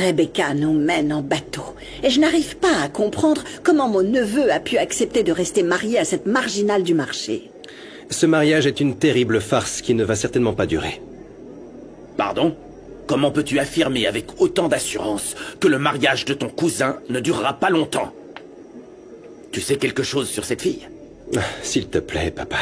Rebecca nous mène en bateau. Et je n'arrive pas à comprendre comment mon neveu a pu accepter de rester marié à cette marginale du marché. Ce mariage est une terrible farce qui ne va certainement pas durer. Pardon? Comment peux-tu affirmer avec autant d'assurance que le mariage de ton cousin ne durera pas longtemps? Tu sais quelque chose sur cette fille? S'il te plaît, papa.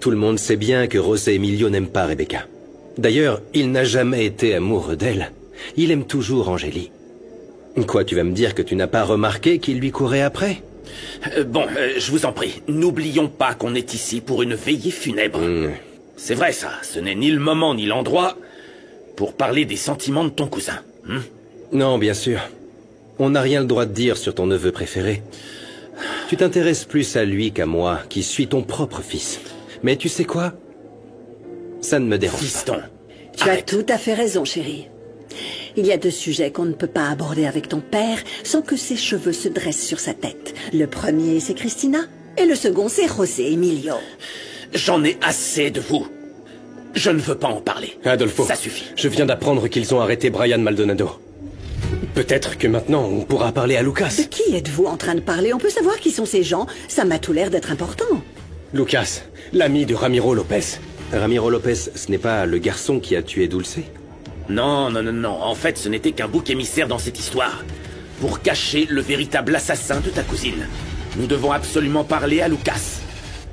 Tout le monde sait bien que José Emilio n'aime pas Rebecca. D'ailleurs, il n'a jamais été amoureux d'elle. Il aime toujours Angélie. Quoi, tu vas me dire que tu n'as pas remarqué qu'il lui courait après? Je vous en prie, n'oublions pas qu'on est ici pour une veillée funèbre. C'est vrai ça, ce n'est ni le moment ni l'endroit pour parler des sentiments de ton cousin. Non, bien sûr. On n'a rien le droit de dire sur ton neveu préféré. Tu t'intéresses plus à lui qu'à moi, qui suis ton propre fils. Mais tu sais quoi? Ça ne me dérange Fiston, Tu as tout à fait raison, chérie. Il y a deux sujets qu'on ne peut pas aborder avec ton père sans que ses cheveux se dressent sur sa tête. Le premier, c'est Christina, et le second, c'est José Emilio. J'en ai assez de vous. Je ne veux pas en parler. Adolfo, ça suffit. Je viens d'apprendre qu'ils ont arrêté Brian Maldonado. Peut-être que maintenant, on pourra parler à Lucas. De qui êtes-vous en train de parler? On peut savoir qui sont ces gens. Ça m'a tout l'air d'être important. Lucas, l'ami de Ramiro Lopez. Ramiro Lopez, ce n'est pas le garçon qui a tué Dulce? Non. En fait, ce n'était qu'un bouc émissaire dans cette histoire. Pour cacher le véritable assassin de ta cousine. Nous devons absolument parler à Lucas.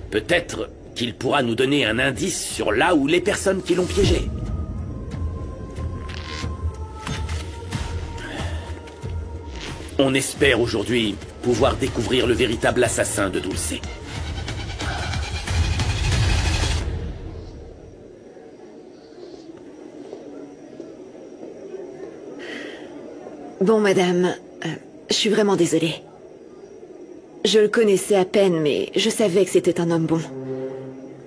Peut-être qu'il pourra nous donner un indice sur là où les personnes qui l'ont piégé. On espère aujourd'hui pouvoir découvrir le véritable assassin de Dulce. Bon, madame, je suis vraiment désolée. Je le connaissais à peine, mais je savais que c'était un homme bon.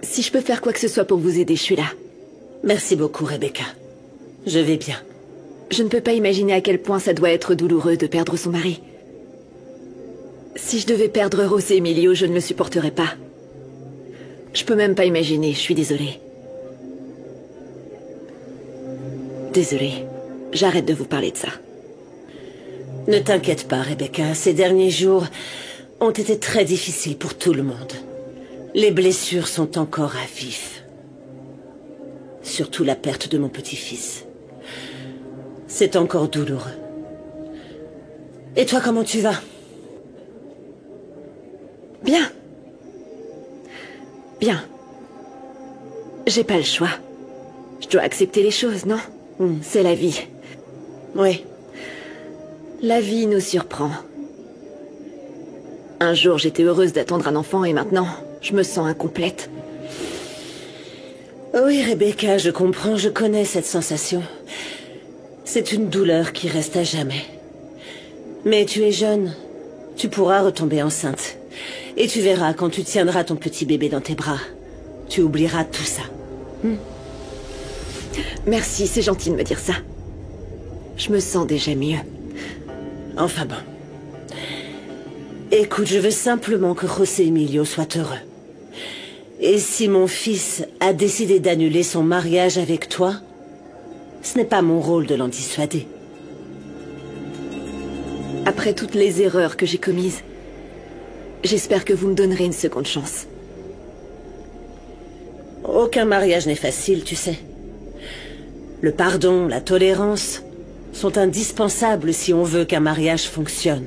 Si je peux faire quoi que ce soit pour vous aider, je suis là. Merci beaucoup, Rebecca. Je vais bien. Je ne peux pas imaginer à quel point ça doit être douloureux de perdre son mari. Si je devais perdre José Emilio, je ne le supporterais pas. Je peux même pas imaginer, je suis désolée. Désolée. J'arrête de vous parler de ça. Ne t'inquiète pas, Rebecca. Ces derniers jours ont été très difficiles pour tout le monde. Les blessures sont encore à vif. Surtout la perte de mon petit-fils. C'est encore douloureux. Et toi, comment tu vas? Bien. Bien. J'ai pas le choix. Je dois accepter les choses, non? C'est la vie. Oui. La vie nous surprend. Un jour, j'étais heureuse d'attendre un enfant et maintenant, je me sens incomplète. Oui, Rebecca, je comprends, je connais cette sensation. C'est une douleur qui reste à jamais. Mais tu es jeune. Tu pourras retomber enceinte. Et tu verras, quand tu tiendras ton petit bébé dans tes bras, tu oublieras tout ça. Merci, c'est gentil de me dire ça. Je me sens déjà mieux. Enfin bon. Écoute, je veux simplement que José Emilio soit heureux. Et si mon fils a décidé d'annuler son mariage avec toi, ce n'est pas mon rôle de l'en dissuader. Après toutes les erreurs que j'ai commises, j'espère que vous me donnerez une seconde chance. Aucun mariage n'est facile, tu sais. Le pardon, la tolérance sont indispensables si on veut qu'un mariage fonctionne.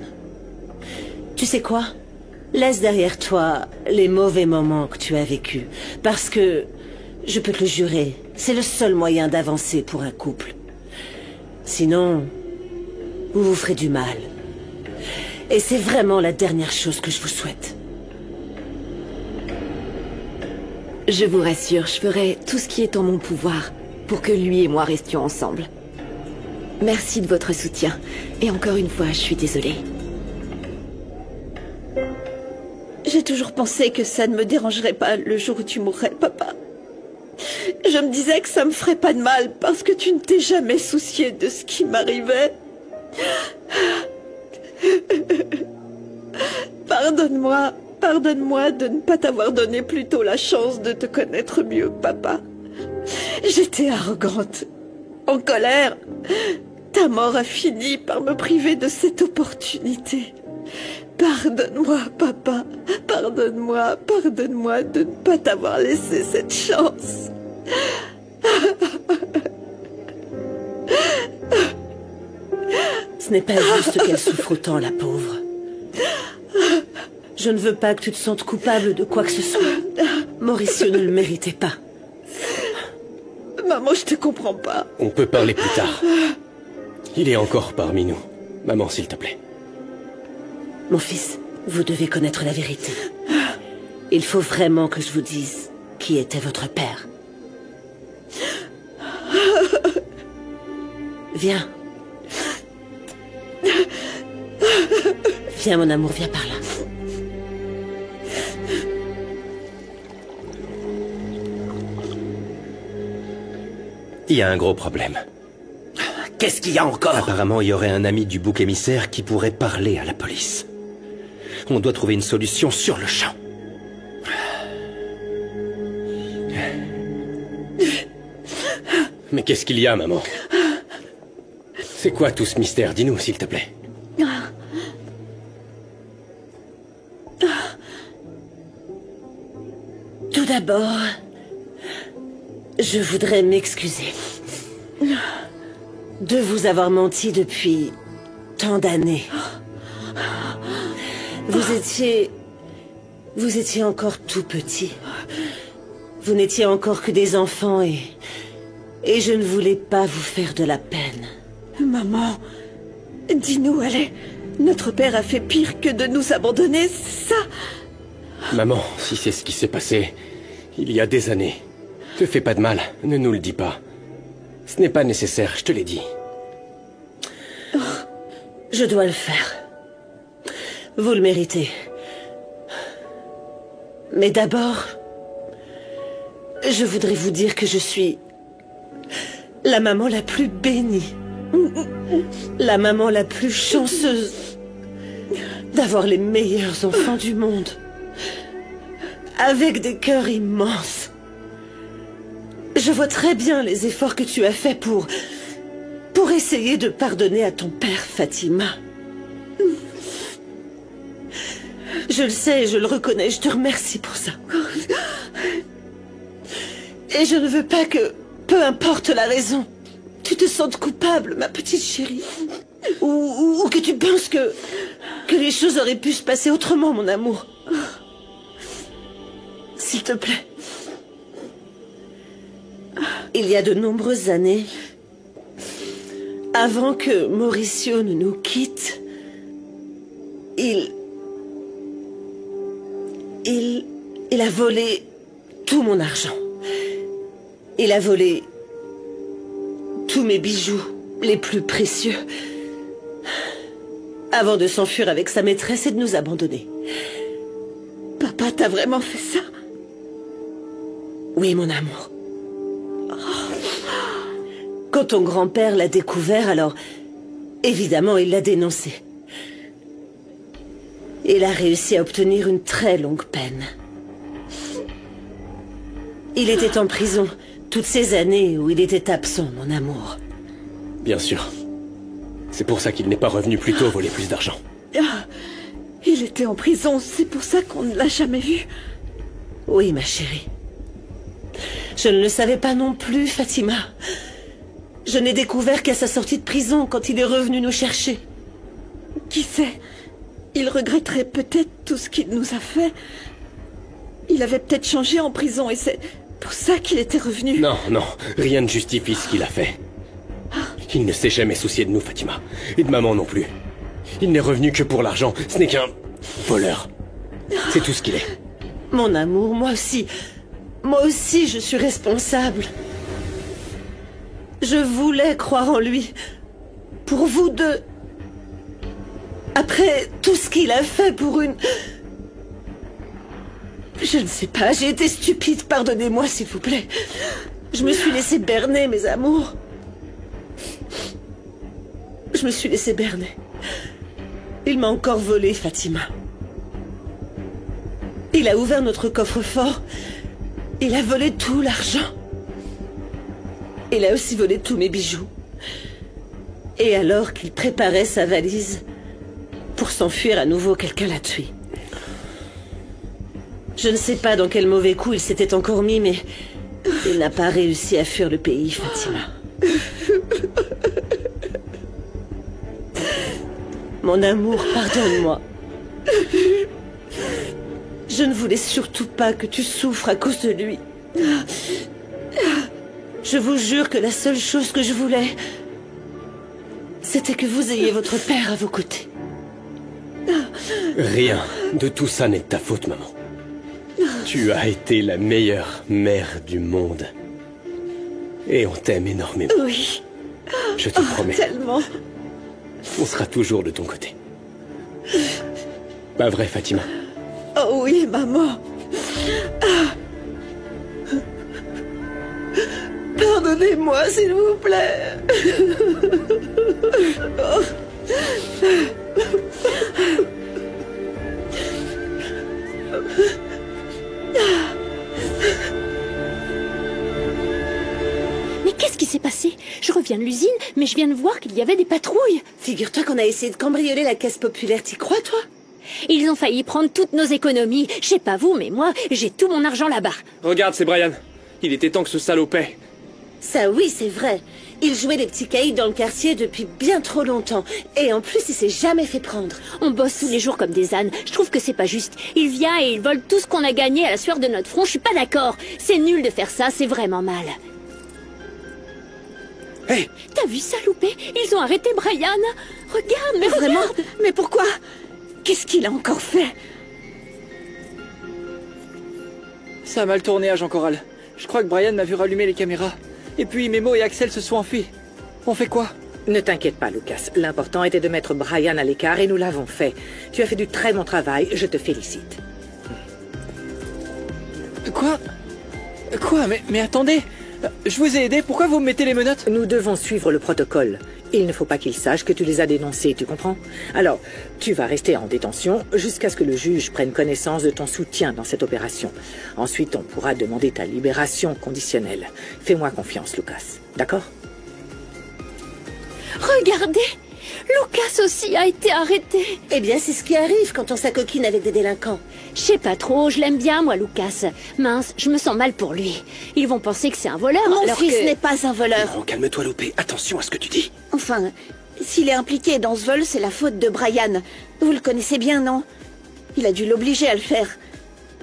Tu sais quoi? Laisse derrière toi les mauvais moments que tu as vécus. Parce que, je peux te le jurer, c'est le seul moyen d'avancer pour un couple. Sinon, vous vous ferez du mal. Et c'est vraiment la dernière chose que je vous souhaite. Je vous rassure, je ferai tout ce qui est en mon pouvoir pour que lui et moi restions ensemble. Merci de votre soutien. Et encore une fois, je suis désolée. J'ai toujours pensé que ça ne me dérangerait pas le jour où tu mourrais, papa. Je me disais que ça me ferait pas de mal parce que tu ne t'es jamais soucié de ce qui m'arrivait. Pardonne-moi de ne pas t'avoir donné plus tôt la chance de te connaître mieux, papa. J'étais arrogante, en colère, Ta mort a fini par me priver de cette opportunité. Pardonne-moi, papa. Pardonne-moi de ne pas t'avoir laissé cette chance. Ce n'est pas juste qu'elle souffre autant, la pauvre. Je ne veux pas que tu te sentes coupable de quoi que ce soit. Mauricio ne le méritait pas. Maman, je te comprends pas. On peut parler plus tard. Il est encore parmi nous. Maman, s'il te plaît. Mon fils, vous devez connaître la vérité. Il faut vraiment que je vous dise qui était votre père. Viens. Viens, mon amour, viens par là. Il y a un gros problème. Qu'est-ce qu'il y a encore? Apparemment, il y aurait un ami du bouc émissaire qui pourrait parler à la police. On doit trouver une solution sur le champ. Mais qu'est-ce qu'il y a, maman? C'est quoi tout ce mystère? Dis-nous, s'il te plaît. Tout d'abord, je voudrais m'excuser de vous avoir menti depuis tant d'années. Vous étiez encore tout petit. Vous n'étiez encore que des enfants et je ne voulais pas vous faire de la peine. Maman, dis-nous, allez. Notre père a fait pire que de nous abandonner, c'est ça? Maman, si c'est ce qui s'est passé il y a des années, te fais pas de mal, ne nous le dis pas. Ce n'est pas nécessaire, je te l'ai dit. Je dois le faire. Vous le méritez. Mais d'abord, je voudrais vous dire que je suis la maman la plus bénie. La maman la plus chanceuse d'avoir les meilleurs enfants du monde. Avec des cœurs immenses. Je vois très bien les efforts que tu as faits pour essayer de pardonner à ton père, Fatima. Je le sais, je le reconnais, je te remercie pour ça. Et je ne veux pas que, peu importe la raison, tu te sentes coupable, ma petite chérie. Ou que tu penses que les choses auraient pu se passer autrement, mon amour. S'il te plaît. Il y a de nombreuses années, avant que Mauricio ne nous quitte, il a volé tout mon argent. Il a volé tous mes bijoux les plus précieux, avant de s'enfuir avec sa maîtresse et de nous abandonner. Papa, t'as vraiment fait ça? Oui, mon amour. Quand ton grand-père l'a découvert, alors, évidemment, il l'a dénoncé. Il a réussi à obtenir une très longue peine. Il était en prison toutes ces années où il était absent, mon amour. Bien sûr. C'est pour ça qu'il n'est pas revenu plus tôt voler plus d'argent. Ah, il était en prison, c'est pour ça qu'on ne l'a jamais vu. Oui, ma chérie. Je ne le savais pas non plus, Fatima. Je n'ai découvert qu'à sa sortie de prison, quand il est revenu nous chercher. Qui sait? Il regretterait peut-être tout ce qu'il nous a fait. Il avait peut-être changé en prison et c'est pour ça qu'il était revenu. Non, non, rien ne justifie ce qu'il a fait. Il ne s'est jamais soucié de nous, Fatima. Et de maman non plus. Il n'est revenu que pour l'argent. Ce n'est qu'un voleur. C'est tout ce qu'il est. Mon amour, moi aussi, je suis responsable. Je voulais croire en lui. Pour vous deux. Après tout ce qu'il a fait pour une... Je ne sais pas, j'ai été stupide, pardonnez-moi s'il vous plaît. Je me suis laissée berner, mes amours. Je me suis laissée berner. Il m'a encore volé, Fatima. Il a ouvert notre coffre-fort. Il a volé tout l'argent. Il a aussi volé tous mes bijoux. Et alors qu'il préparait sa valise, pour s'enfuir à nouveau, quelqu'un l'a tué. Je ne sais pas dans quel mauvais coup il s'était encore mis, mais il n'a pas réussi à fuir le pays, Fatima. Mon amour, pardonne-moi. Je ne voulais surtout pas que tu souffres à cause de lui. Je vous jure que la seule chose que je voulais, c'était que vous ayez votre père à vos côtés. Rien de tout ça n'est de ta faute, maman. Tu as été la meilleure mère du monde. Et on t'aime énormément. Oui. Je te promets. Tellement. On sera toujours de ton côté. Pas vrai, Fatima? Oh oui, maman. Pardonnez-moi, s'il vous plaît. Mais qu'est-ce qui s'est passé? Je reviens de l'usine, mais je viens de voir qu'il y avait des patrouilles. Figure-toi qu'on a essayé de cambrioler la caisse populaire, t'y crois, toi? Ils ont failli prendre toutes nos économies. Je sais pas vous, mais moi, j'ai tout mon argent là-bas. Regarde, c'est Brian. Il était temps que ce salaud paie. Ça oui, c'est vrai. Il jouait des petits caïds dans le quartier depuis bien trop longtemps. Et en plus, il s'est jamais fait prendre. On bosse tous les jours comme des ânes. Je trouve que c'est pas juste. Il vient et il vole tout ce qu'on a gagné à la sueur de notre front. Je suis pas d'accord. C'est nul de faire ça, c'est vraiment mal. Hé! T'as vu ça, Loupé? Ils ont arrêté Brian. Regarde, mais Vraiment? regarde. Mais pourquoi? Qu'est-ce qu'il a encore fait? Ça a mal tourné, agent Corral. Je crois que Brian m'a vu rallumer les caméras. Et puis Memo et Axel se sont enfuis. On fait quoi? Ne t'inquiète pas, Lucas. L'important était de mettre Brian à l'écart et nous l'avons fait. Tu as fait du très bon travail, je te félicite. Quoi? Quoi? Mais attendez! Je vous ai aidé, pourquoi vous me mettez les menottes? Nous devons suivre le protocole. Il ne faut pas qu'ils sachent que tu les as dénoncés, tu comprends? Alors, tu vas rester en détention jusqu'à ce que le juge prenne connaissance de ton soutien dans cette opération. Ensuite, on pourra demander ta libération conditionnelle. Fais-moi confiance, Lucas. D'accord? Regardez, Lucas aussi a été arrêté. Eh bien, c'est ce qui arrive quand on s'acoquine avec des délinquants. Je sais pas trop, je l'aime bien, moi, Lucas. Mince, je me sens mal pour lui. Ils vont penser que c'est un voleur. Mon alors fils que... n'est pas un voleur. Non, calme-toi, Loupé. Attention à ce que tu dis. Enfin, s'il est impliqué dans ce vol, c'est la faute de Brian. Vous le connaissez bien, non? Il a dû l'obliger à le faire.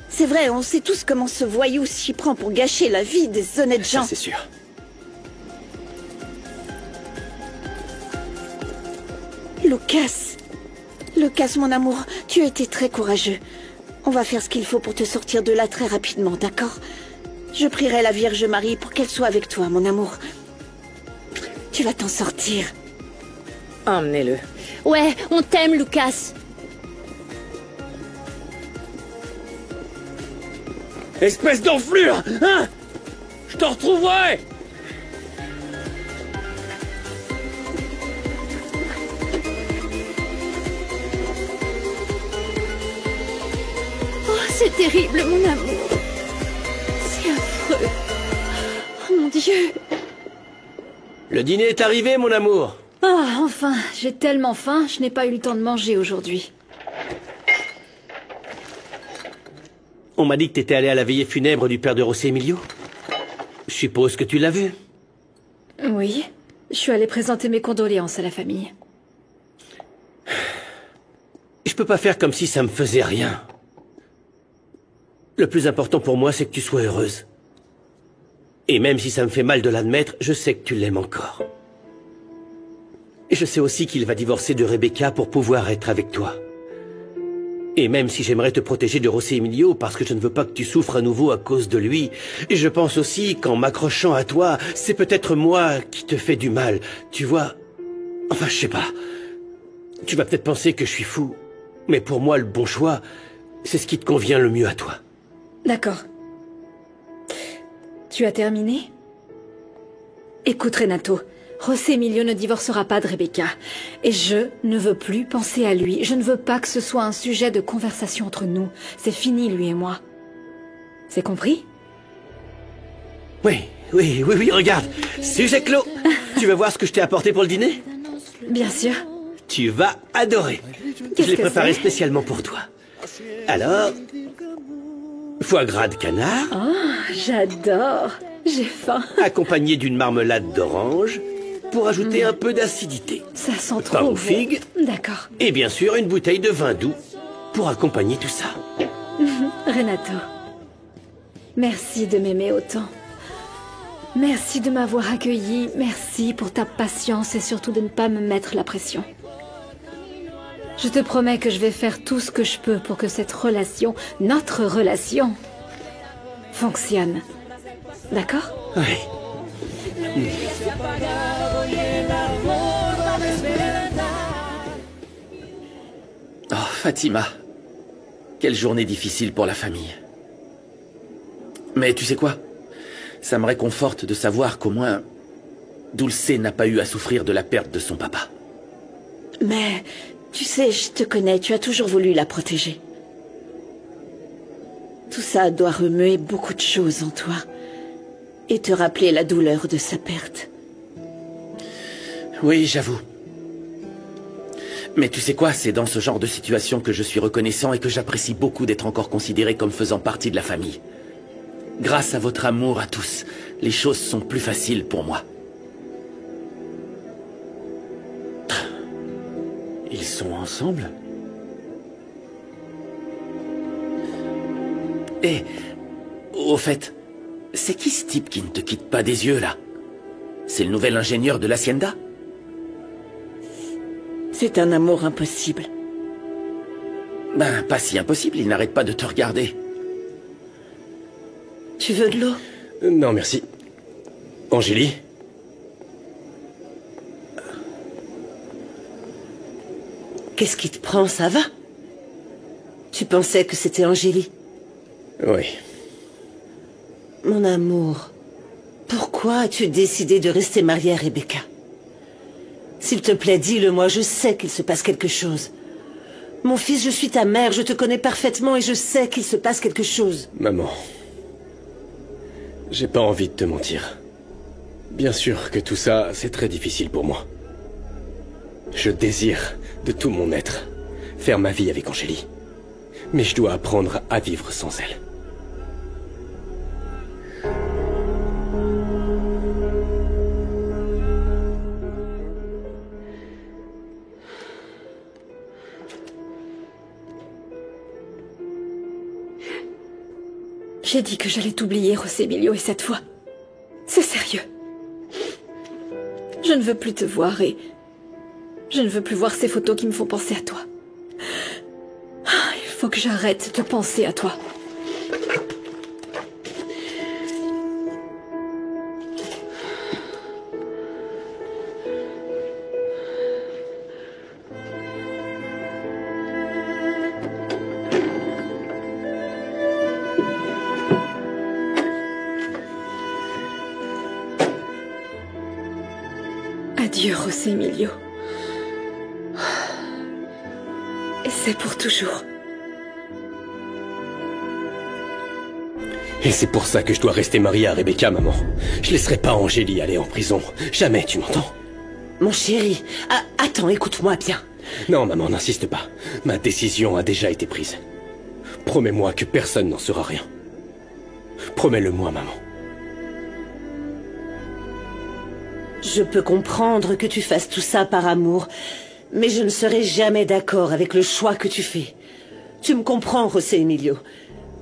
C'est vrai, on sait tous comment ce voyou s'y prend pour gâcher la vie des honnêtes Ça, gens. c'est sûr. Lucas, mon amour, tu as été très courageux. On va faire ce qu'il faut pour te sortir de là très rapidement, d'accord? Je prierai la Vierge Marie pour qu'elle soit avec toi, mon amour. Tu vas t'en sortir. Emmenez-le. Ouais, on t'aime, Lucas. Espèce d'enflure! Hein? Je te retrouverai! Oh, c'est terrible, mon amour. C'est affreux. Oh, mon Dieu. Le dîner est arrivé, mon amour. Ah, enfin, j'ai tellement faim, je n'ai pas eu le temps de manger aujourd'hui. On m'a dit que t'étais allé à la veillée funèbre du père de José Emilio. Je suppose que tu l'as vu. Oui, je suis allée présenter mes condoléances à la famille. Je peux pas faire comme si ça me faisait rien. Le plus important pour moi, c'est que tu sois heureuse. Et même si ça me fait mal de l'admettre, je sais que tu l'aimes encore. Et je sais aussi qu'il va divorcer de Rebecca pour pouvoir être avec toi. Et même si j'aimerais te protéger de José Emilio parce que je ne veux pas que tu souffres à nouveau à cause de lui, je pense aussi qu'en m'accrochant à toi, c'est peut-être moi qui te fais du mal. Tu vois? Enfin, je sais pas. Tu vas peut-être penser que je suis fou, mais pour moi, le bon choix, c'est ce qui te convient le mieux à toi. D'accord. Tu as terminé? Écoute, Renato, José Emilio ne divorcera pas de Rebecca. Et je ne veux plus penser à lui. Je ne veux pas que ce soit un sujet de conversation entre nous. C'est fini, lui et moi. C'est compris? Oui, regarde. Sujet clos. Tu veux voir ce que je t'ai apporté pour le dîner? Bien sûr. Tu vas adorer. Je l'ai préparé spécialement pour toi. Alors, foie gras de canard, Oh, j'adore. J'ai faim. accompagné d'une marmelade d'orange, pour ajouter un peu d'acidité. Ça sent Pain trop aux bon. figues, D'accord. et bien sûr une bouteille de vin doux, pour accompagner tout ça. Renato, merci de m'aimer autant. Merci de m'avoir accueilli. Merci pour ta patience et surtout de ne pas me mettre la pression. Je te promets que je vais faire tout ce que je peux pour que cette relation, notre relation, fonctionne. D'accord? Oui. Oh, Fatima. Quelle journée difficile pour la famille. Mais tu sais quoi? Ça me réconforte de savoir qu'au moins, Dulce n'a pas eu à souffrir de la perte de son papa. Mais, tu sais, je te connais, tu as toujours voulu la protéger. Tout ça doit remuer beaucoup de choses en toi. Et te rappeler la douleur de sa perte. Oui, j'avoue. Mais tu sais quoi, c'est dans ce genre de situation que je suis reconnaissant et que j'apprécie beaucoup d'être encore considéré comme faisant partie de la famille. Grâce à votre amour à tous, les choses sont plus faciles pour moi. Ils sont ensemble? Et, au fait, c'est qui ce type qui ne te quitte pas des yeux, là? C'est le nouvel ingénieur de l'Hacienda? C'est un amour impossible. Ben, pas si impossible, il n'arrête pas de te regarder. Tu veux de l'eau? Non, merci. Angélie? Qu'est-ce qui te prend, ça va? Tu pensais que c'était Angélie? Oui. Mon amour, pourquoi as-tu décidé de rester mariée à Rebecca? S'il te plaît, dis-le-moi, je sais qu'il se passe quelque chose. Mon fils, je suis ta mère, je te connais parfaitement et je sais qu'il se passe quelque chose. Maman, j'ai pas envie de te mentir. Bien sûr que tout ça, c'est très difficile pour moi. Je désire, de tout mon être, faire ma vie avec Angélie. Mais je dois apprendre à vivre sans elle. J'ai dit que j'allais t'oublier, José Emilio, et cette fois, c'est sérieux. Je ne veux plus te voir et je ne veux plus voir ces photos qui me font penser à toi. Il faut que j'arrête de penser à toi. Adieu, José Emilio. Et c'est pour toujours. Et c'est pour ça que je dois rester marié à Rebecca, maman. Je laisserai pas Angélie aller en prison. Jamais, tu m'entends? Mon chéri, attends, écoute-moi bien. Non, maman, n'insiste pas. Ma décision a déjà été prise. Promets-moi que personne n'en saura rien. Promets-le-moi, maman. Je peux comprendre que tu fasses tout ça par amour, mais je ne serai jamais d'accord avec le choix que tu fais. Tu me comprends, José Emilio.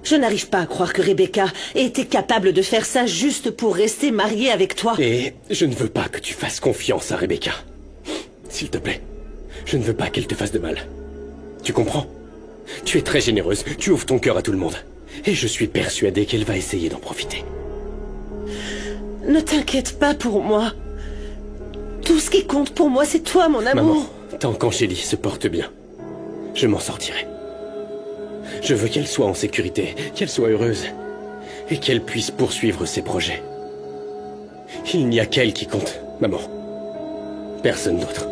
Je n'arrive pas à croire que Rebecca ait été capable de faire ça juste pour rester mariée avec toi. Et je ne veux pas que tu fasses confiance à Rebecca. S'il te plaît. Je ne veux pas qu'elle te fasse de mal. Tu comprends? Tu es très généreuse, tu ouvres ton cœur à tout le monde. Et je suis persuadé qu'elle va essayer d'en profiter. Ne t'inquiète pas pour moi. Tout ce qui compte pour moi, c'est toi, mon amour. Maman, tant qu'Angélie se porte bien, je m'en sortirai. Je veux qu'elle soit en sécurité, qu'elle soit heureuse, et qu'elle puisse poursuivre ses projets. Il n'y a qu'elle qui compte, maman. Personne d'autre.